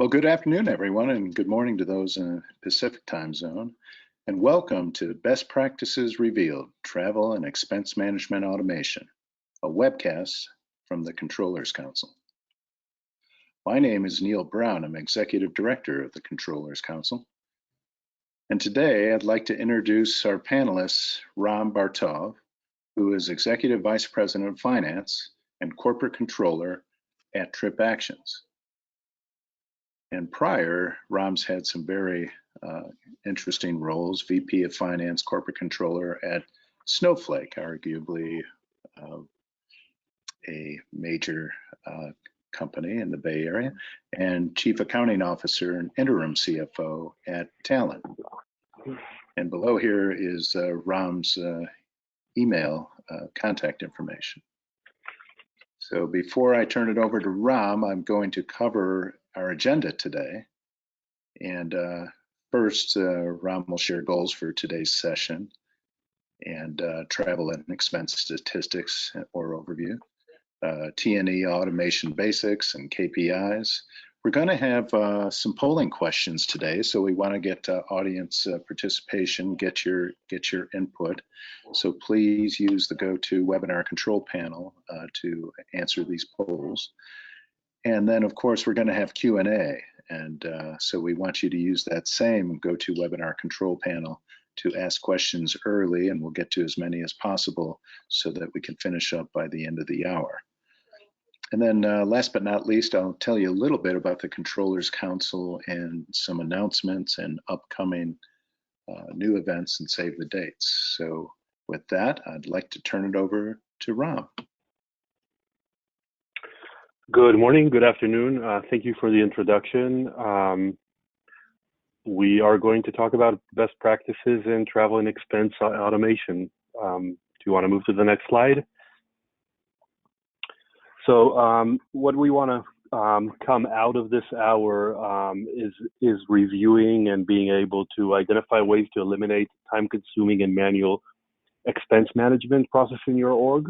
Well, good afternoon, everyone, and good morning to those in the Pacific time zone. And welcome to Best Practices Revealed, Travel and Expense Management Automation, a webcast from the Controllers Council. My name is Neil Brown. I'm Executive Director of the Controllers Council. And today I'd like to introduce our panelists, Ram Bartov, who is Executive Vice President of Finance and Corporate Controller at TripActions. And prior, Ram's had some very interesting roles: VP of Finance, Corporate Controller at Snowflake, arguably a major company in the Bay Area, and Chief Accounting Officer and Interim CFO at Talent. And below here is Ram's email contact information. So before I turn it over to Ram, I'm going to cover our agenda today. And first, Ram will share goals for today's session and travel and expense statistics or overview, T&E automation basics and KPIs. We're going to have some polling questions today, so we want to get audience participation, get your input. So please use the GoToWebinar control panel to answer these polls. And then, of course, we're going to have Q&A. And so we want you to use that same GoToWebinar control panel to ask questions early, and we'll get to as many as possible so that we can finish up by the end of the hour. And then last but not least, I'll tell you a little bit about the Controllers Council and some announcements and upcoming new events and save the dates. So with that, I'd like to turn it over to Ram. Good morning, good afternoon. Thank you for the introduction. We are going to talk about best practices in travel and expense automation. Do you want to move to the next slide? So what we want to come out of this hour is reviewing and being able to identify ways to eliminate time-consuming and manual expense management process in your org.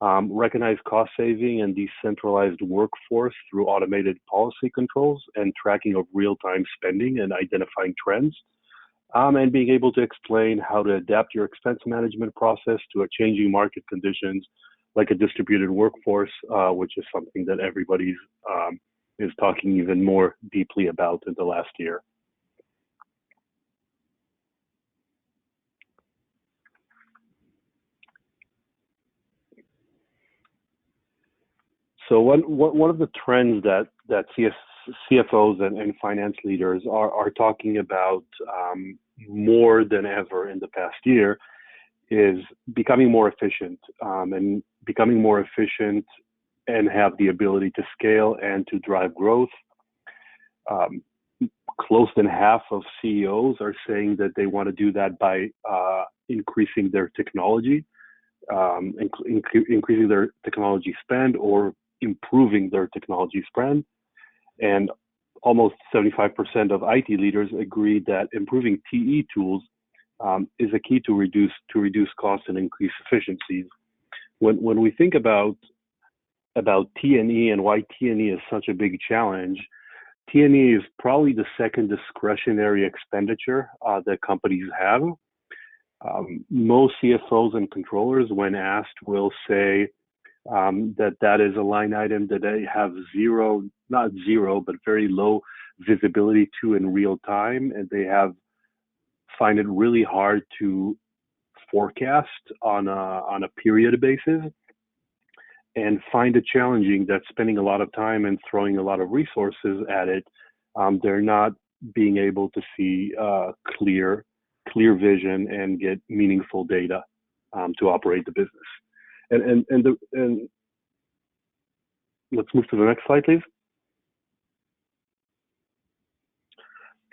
Recognize cost saving and decentralized workforce through automated policy controls and tracking of real-time spending and identifying trends, and being able to explain how to adapt your expense management process to a changing market conditions like a distributed workforce, which is something that everybody is talking even more deeply about in the last year. So one of the trends that CFOs and finance leaders are talking about more than ever in the past year is becoming more efficient and have the ability to scale and to drive growth. Close to half of CEOs are saying that they want to do that by increasing their technology, increasing their technology spend or improving their technology spend. And almost 75% of IT leaders agree that improving TE tools is a key to reduce costs and increase efficiencies. When we think about T&E and why T&E is such a big challenge, T&E is probably the second discretionary expenditure that companies have. Most CFOs and controllers, when asked, will say that is a line item that they have not zero, but very low visibility to in real time, and they find it really hard to forecast on a period basis, and find it challenging that spending a lot of time and throwing a lot of resources at it, they're not being able to see clear vision and get meaningful data to operate the business. And let's move to the next slide, please.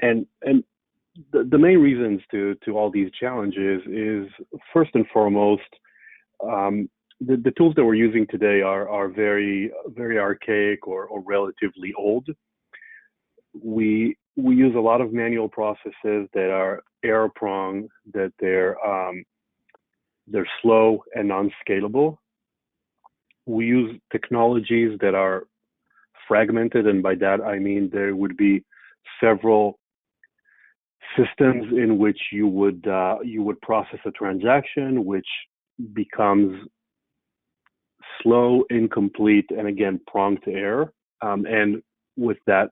And the main reasons to all these challenges is, first and foremost, the tools that we're using today are very, very archaic or relatively old. We use a lot of manual processes that are error-prone, that they're slow and non-scalable. We use technologies that are fragmented, and by that I mean there would be several systems in which you would process a transaction, which becomes slow, incomplete, and again prone to error, and with that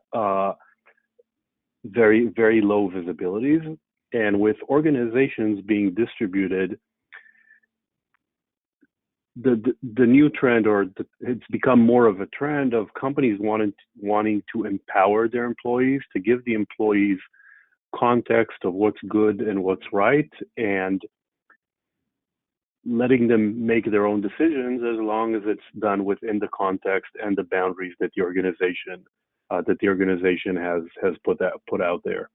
very, very low visibilities. And with organizations being distributed, the new trend, it's become more of a trend of companies wanting to empower their employees, to give the employees context of what's good and what's right, and letting them make their own decisions as long as it's done within the context and the boundaries that the organization has put out there.